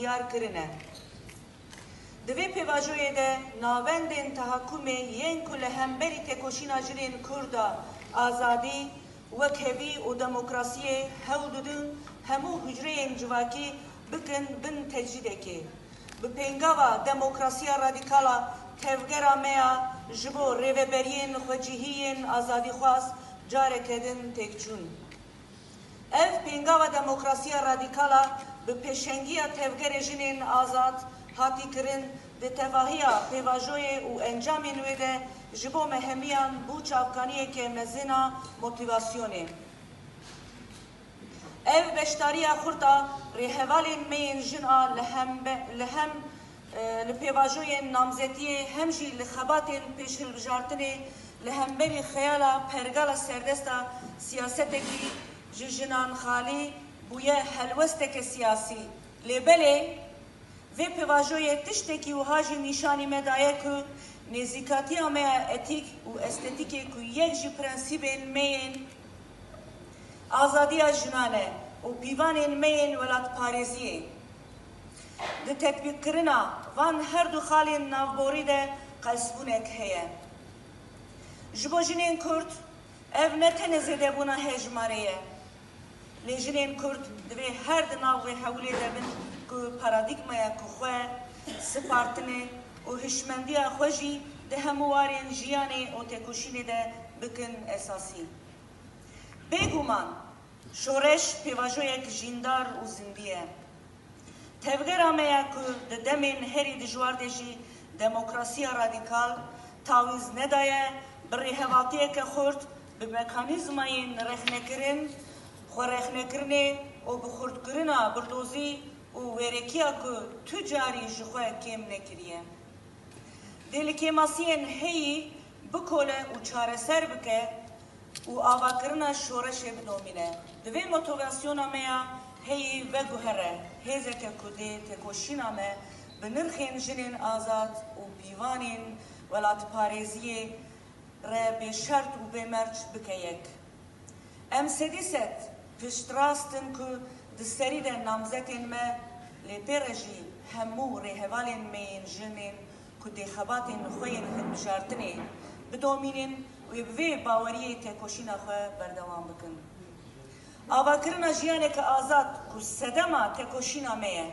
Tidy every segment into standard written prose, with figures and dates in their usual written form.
دیار کرنه. دوی پیواجوی ده ناوندن تحکمی ین کل همبری تکوشینا جرین کردا آزادی وکهوی و دموکراسی هوددن همو هجرین جواکی بکن بن تجدیده که بپنگاوا دموکراسی رادیکالا تفگرا میا جبو ریوبرین خوجیهین آزادی خواست جاره کدن تکچون. اف پنگاوا دموکراسی رادیکالا به پیشنگی تفگر جنین آزاد هاتی کرن به تواهی پیواجوی و انجام نویده جبو مهمیان بو چاپکانیه که مزینا موتیواسیونه. اف بشتاری خورتا ریحوالین مین جنا لهم لپیواجوی نامزدی همجی لخباتین پیش البجارتنی لهم بری خیالا پرگالا سردستا سیاستکی جنان خالی بویه حلوستک سیاسی لیبله و پیواجوی تشتکی و هاجی نشانی مدایه که نزیکاتی همه اتیک و استتیکی که یک جی پرنسیب مین آزادی جنانه و پیوان مین ولات پارزیه ده تطبیق کرنا وان هر دو خالی نافبوری ده قلسبونک هیه جبو جنین کرد اف نتنه زده بونا هجماریه لیجنین کرد دوی هر دناوی حولی دبن که پارادیگمای که خواه سپارتنه و هشمندی خوشی ده هموارین جیانی و تکوشینی ده بکن اساسی. بگومان شورش پیواجوی که جیندار و زندیه. تفگر آمه که ده دمین هری دجوار دجی دموکراسی رادیکال تاویز ندایه بری هواتیه که خورد به مکانیزماین رخنکرین خورخنکرنه و بخوردکرنا بردوزی و ویرکیا که تجاری جخواه کم نکریه. دلکیماسین هی بکوله و چاره سر بکه و آواکرنا شورش بدومینه. دوی موتیواسیون آمه هی وگوهره هیزه که کده تکوشین آمه بنرخین جنین آزاد و بیوانین ولات پارزیه را به شرط و به مرچ بکه یک. ام سدیست پشتراستن که دستری در نامزدین ما لپرجی همو رهوالین مین جنین که دخباتین خوین خدمشارتنی بدومینین و به باوری تکوشین خواه بردوام بکن. آواکرنا جیانه که آزاد که صدما تکوشینا میه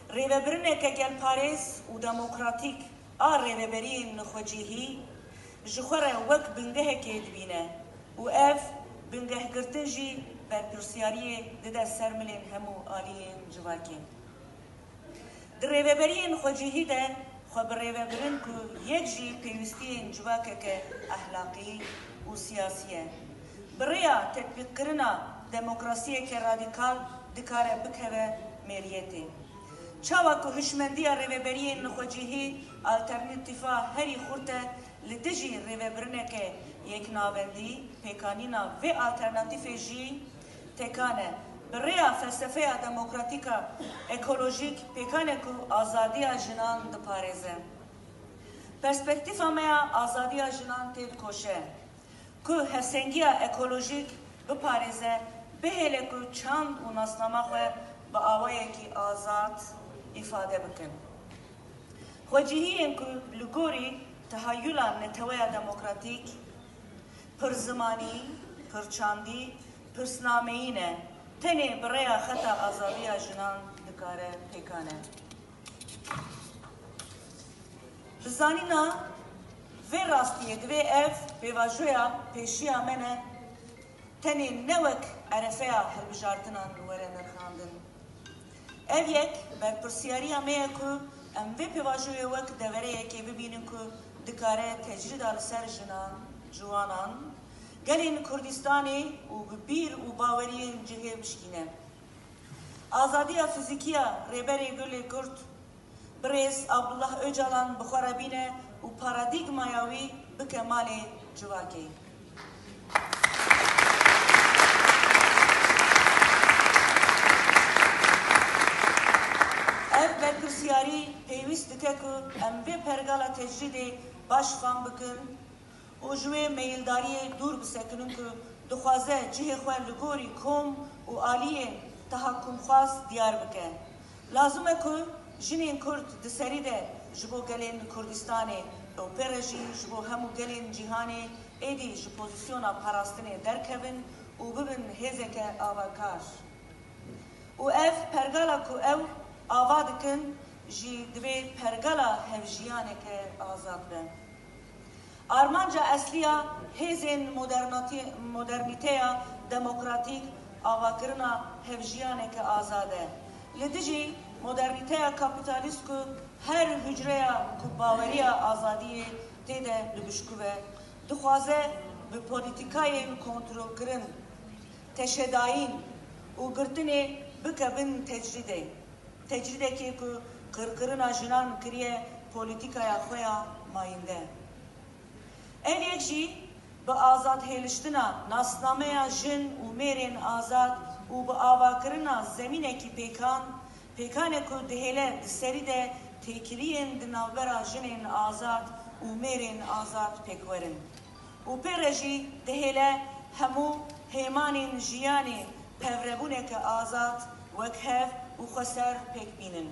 ریوبرنه که گل پاریس و دموکراتیک آر ریوبرین نخوجیهی جخوره وک بنگه که دبینه و اف بنگه گرتن جی برپرسیاری دده سرملین همو آلیین جواکین. در ریوبرین خواجهی ده خو بریوبرین که یک جی پیوستین جواکه که اخلاقی و سیاسیه. بریا تطبیق کرنا دموکراسیه که رادیکال دکاره بکوه ملیتی. چاوا که هشمندی ریوبرین خواجهی آلترناتیفا هری خورده لدجی ریوبرینه که یک ناوندی پیکانینا و آلترناتیف جی تکانه. بریا فلسفه دموکراتیکا اکولوژیک پیکانه که آزادی جنان دپارزه. پرسپکتیفا میا آزادی جنان تید کوشه که هفسنگی اکولوژیک بپارزه بهله که چند و ناسنامه خواه با آوائه که آزاد ifade بکن. خواجهی این که لگوری تحایولا نتوه دموکراتیک پرزمانی، پرچاندی، پرسنامهینه تنه برای خطا آزادی جنان دکاره پیکانه. بزانینا و راستیه دوی اف بیواجویا پیشیا منه تنه نوک عرفه هلبجارتنان نوره نرخاندن. ev yek berpirsiyariya me ye ku em vê pêvajoyê wek devereyekê bibînin ku dikare tecrid li ser jinan ciwanan gelên Kurdistanê û bi bîr û baweriyên cihê bişkîne. Azadiya fîzîkiya rêberê Gulê Kurd Birêz Abdullah Öcalan bixwe bîne û paradigmaya wî bike malê civakê. Berpirsiyarî pêwîst dike ku em vê pergala tecrîdê baş fan bikin û ji wê meyildariyê dûr bisekinin ku dixwaze cihê xwe li gorî kom û aliyên tahakkumxwaz diyar bike. Lazim e ku jinên Kurd di serî de ji bo gelên Kurdistanê ew pêre jî ji bo hemû gelên cîhanê êdî ji pozisyona parastinê derkevin û bibin hêzeke avakar. û ev pergala ku ew ava dikin jî divê pergala hevjiyaneke azad be. Armanca esliya hêzên modernîteya demokratîk avakirina hevjiyaneke azad e. Li dijî modernîteya kapitalîst ku her hücreya ku baweriya azadiyê tê de li bişkuve dixwaze bi polîtîkayên kontrolkirin, teşedayîn û girtinê bikevin tecrîdê. Tecridekê ku qirqirina jinan kiriye polîtîkaya xwe ya mayînde. Ev yek jî bi azad hêliştina nasnameya jin û mêrên azad û bi avakirina zemînekî pêkanê ku dihêle di serî de têkiliyên di navbera jinên azad û mêrên azad pêkwerin. û pêre jî dihêle hemû hêmanên jiyanê pevrebûneke azad wek hev û xweser pêk bînin.